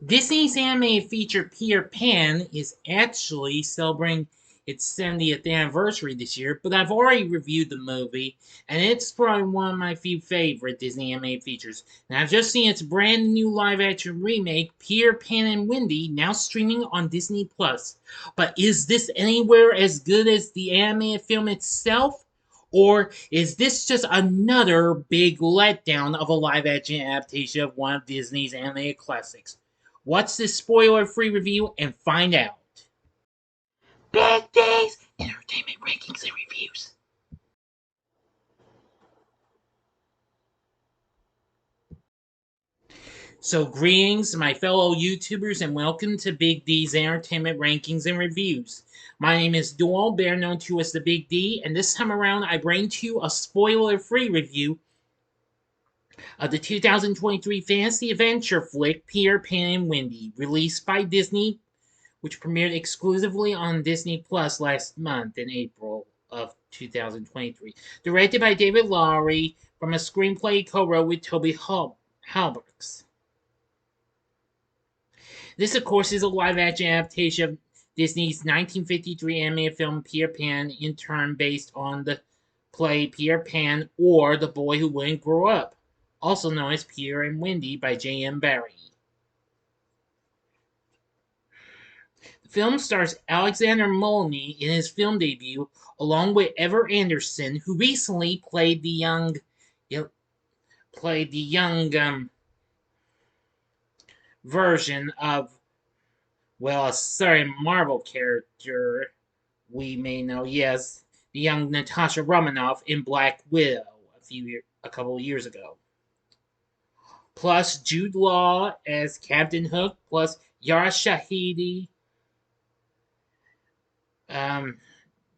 Disney's animated feature Peter Pan is actually celebrating its 70th anniversary this year, but I've already reviewed the movie, and it's probably one of my few favorite Disney animated features. And I've just seen its brand new live action remake, Peter Pan and Wendy, now streaming on Disney Plus. But is this anywhere as good as the animated film itself? Or is this just another big letdown of a live action adaptation of one of Disney's animated classics? Watch this spoiler free review and find out. Big D's Entertainment Rankings and Reviews. So, greetings, my fellow YouTubers, and welcome to Big D's Entertainment Rankings and Reviews. My name is Doyle, better known to as the Big D, and this time around I bring to you a spoiler free review of the 2023 fantasy adventure flick Peter Pan and Wendy, released by Disney, which premiered exclusively on Disney Plus last month in April of 2023. Directed by David Lowery from a screenplay co-wrote with Toby Halbergs. This, of course, is a live-action adaptation of Disney's 1953 animated film Peter Pan, in turn based on the play Peter Pan or The Boy Who Wouldn't Grow Up, also known as Peter and Wendy by J.M. Barrie. The film stars Alexander Molony in his film debut, along with Ever Anderson, who recently played the young version of, well, a certain Marvel character we may know. Yes, the young Natasha Romanoff in Black Widow a couple of years ago. Plus Jude Law as Captain Hook, plus Yara Shahidi,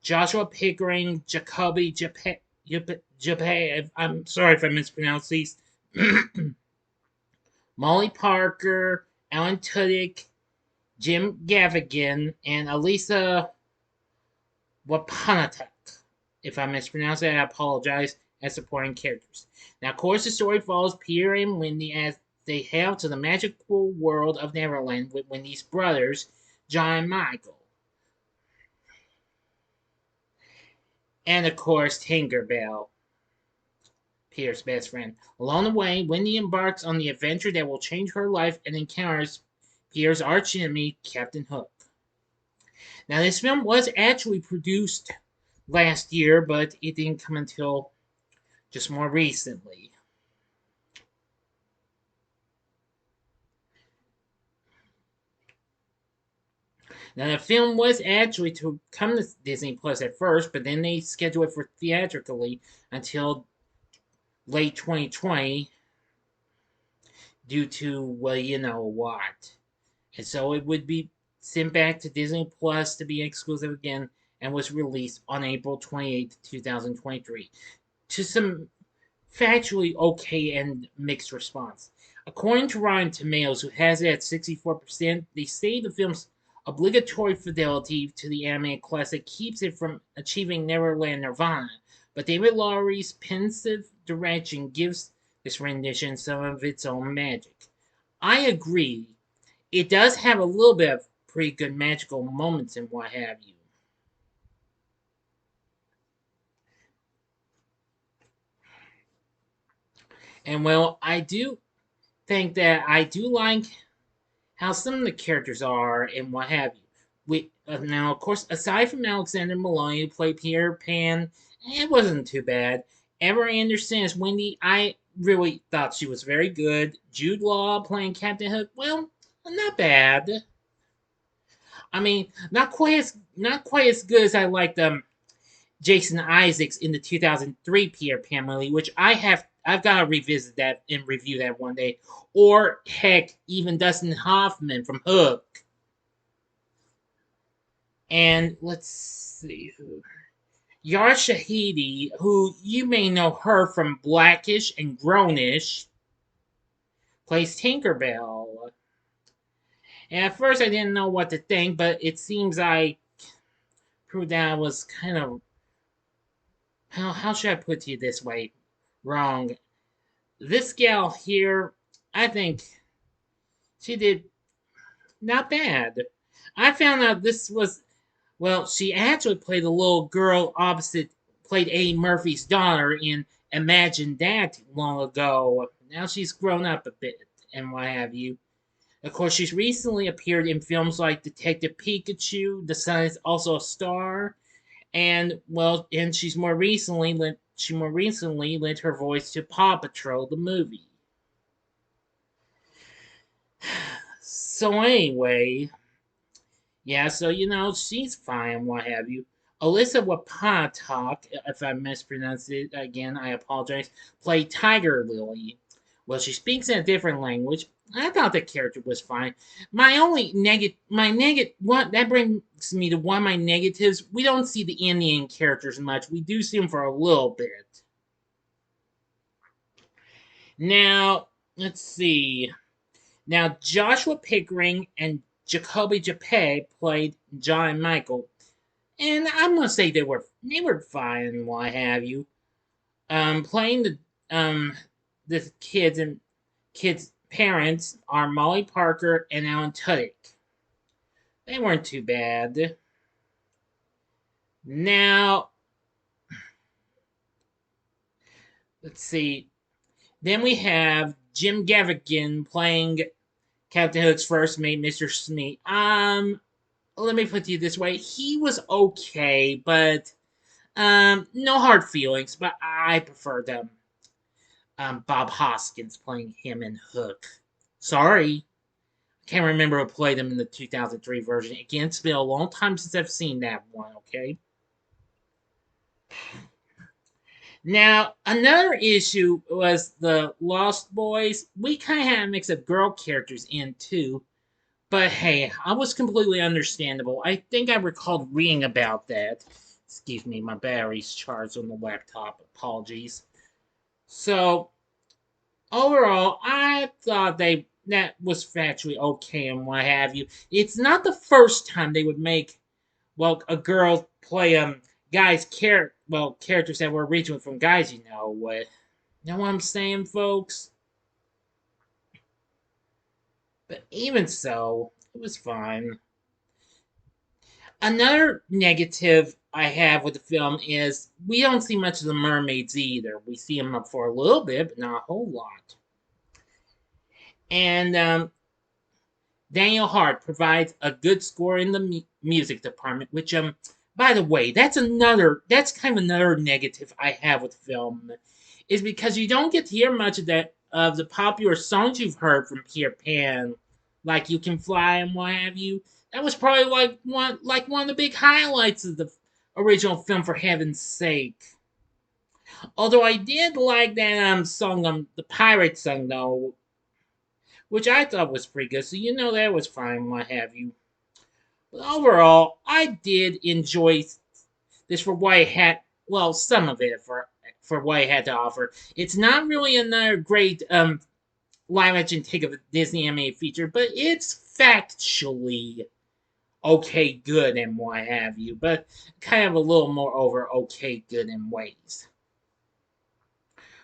Joshua Pickering, Jacoby Jape, I'm sorry if I mispronounced these. Molly Parker, Alan Tudyk, Jim Gaffigan, and Elisa Wapanatak. If I mispronounced that, I apologize, as supporting characters. Now, of course, the story follows Peter and Wendy as they head to the magical world of Neverland with Wendy's brothers, John and Michael. And, of course, Tinkerbell, Peter's best friend. Along the way, Wendy embarks on the adventure that will change her life and encounters Peter's archenemy, Captain Hook. Now, this film was actually produced last year, but it didn't come until just more recently. Now, the film was actually to come to Disney Plus at first, but then they scheduled it for theatrically until late 2020 due to, well, you know what. And so it would be sent back to Disney Plus to be exclusive again and was released on April 28th, 2023. To some factually okay and mixed response. According to Rotten Tomatoes, who has it at 64%, they say the film's obligatory fidelity to the animated classic keeps it from achieving Neverland Nirvana, but David Lowery's pensive direction gives this rendition some of its own magic. I agree. It does have a little bit of pretty good magical moments and what have you. And well, I do think that I do like how some of the characters are and what have you. Now, of course, aside from Alexander Molony, who played Peter Pan, it wasn't too bad. Ever Anderson as Wendy, I really thought she was very good. Jude Law playing Captain Hook, well, not bad. I mean, not quite as good as I liked Jason Isaacs in the 2003 Peter Pan movie, which I've got to revisit that and review that one day. Or heck, even Dustin Hoffman from Hook. And let's see who. Yara Shahidi, who you may know her from Blackish and Grownish, plays Tinkerbell. And at first I didn't know what to think, but it seems I proved that I was kind of, how should I put it this way? Wrong. This gal here, I think she did not bad. I found out this was, well, she actually played a little girl opposite, played Eddie Murphy's daughter in Imagine That long ago. Now she's grown up a bit and what have you. Of course, she's recently appeared in films like Detective Pikachu. The Sun is also a star, and well, and she more recently lent her voice to Paw Patrol the movie. So anyway, yeah, so she's fine, what have you. Alyssa Wapatok, if I mispronounced it again, I apologize, played Tiger Lily. Well, she speaks in a different language. I thought the character was fine. What that brings me to one of my negatives. We don't see the Indian characters much. We do see them for a little bit. Now, let's see. Now, Joshua Pickering and Jacoby Japet played John and Michael. And I'm gonna say they were fine, what have you. Playing the kids' parents are Molly Parker and Alan Tudyk. They weren't too bad. Now, let's see. Then we have Jim Gaffigan playing Captain Hook's first mate, Mr. Smee. Let me put it this way: he was okay, but no hard feelings. But I prefer them. Bob Hoskins playing him in Hook. Sorry, can't remember who played him in the 2003 version. Again, it's been a long time since I've seen that one. Okay. Now, another issue was the Lost Boys. We kind of had a mix of girl characters in too. But hey, I was completely understandable. I think I recalled reading about that. Excuse me, my battery's charged on the laptop. Apologies. So, overall, I thought that was factually okay and what have you. It's not the first time they would make, well, a girl play characters that were originally from guys. You know what I'm saying, folks? But even so, it was fine. Another negative I have with the film is we don't see much of the mermaids either. We see them up for a little bit, but not a whole lot. And Daniel Hart provides a good score in the music department, which by the way, that's kind of another negative I have with the film, is because you don't get to hear much of the popular songs you've heard from Peter Pan, like "You Can Fly" and what have you. That was probably like one of the big highlights of the original film, for heaven's sake. Although I did like that song, the pirate song though, which I thought was pretty good. So that was fine, what have you. But overall, I did enjoy this for what it had. Well, some of it for what it had to offer. It's not really another great live action take of a Disney animated feature, but it's factually okay good and what have you. But kind of a little more over okay good in ways.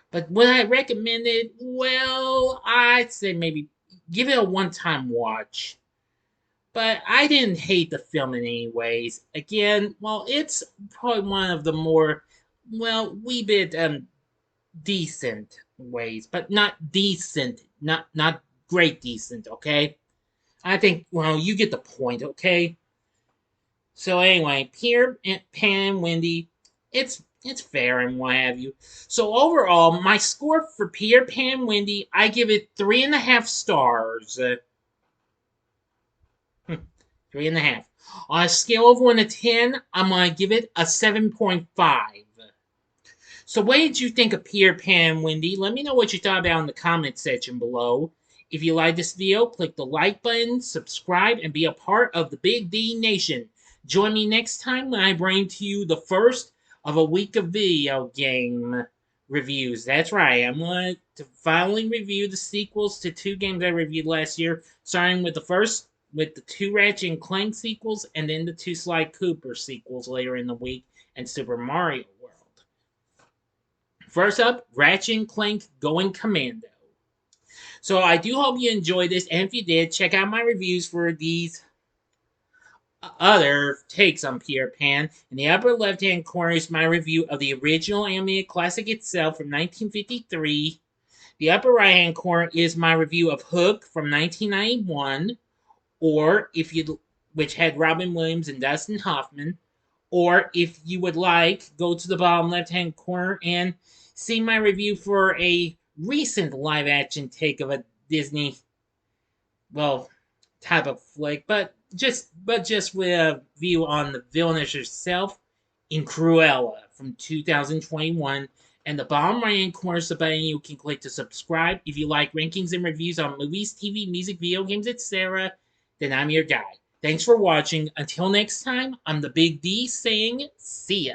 But would I recommend it? Well, I'd say maybe give it a one-time watch. But I didn't hate the film in any ways. Again, well, it's probably one of the more, well, wee bit decent ways, but not decent, not great decent. Okay, I think, well, you get the point. Okay. So anyway, Peter Pan and Wendy, it's fair and what have you. So overall, my score for Peter Pan and Wendy, I give it 3.5 stars. 3.5. On a scale of 1 to 10, I'm going to give it a 7.5. So what did you think of Peter Pan, Wendy? Let me know what you thought about in the comment section below. If you like this video, click the like button, subscribe, and be a part of the Big D Nation. Join me next time when I bring to you the first of a week of video game reviews. That's right, I'm going to finally review the sequels to 2 games I reviewed last year, starting with the 2 Ratchet and Clank sequels, and then the 2 Sly Cooper sequels later in the week, and Super Mario World. First up, Ratchet and Clank Going Commando. So I do hope you enjoyed this, and if you did, check out my reviews for these other takes on Peter Pan. In the upper left-hand corner is my review of the original animated classic itself from 1953. The upper right-hand corner is my review of Hook from 1991, or if you which had Robin Williams and Dustin Hoffman. Or if you would like, go to the bottom left-hand corner and see my review for a recent live-action take of a Disney, well, type of flick, but just with a view on the villainess herself in Cruella from 2021. And the bottom right hand corner is the button you can click to subscribe. If you like rankings and reviews on movies, TV, music, video games, etc., then I'm your guy. Thanks for watching. Until next time, I'm the Big D saying see ya.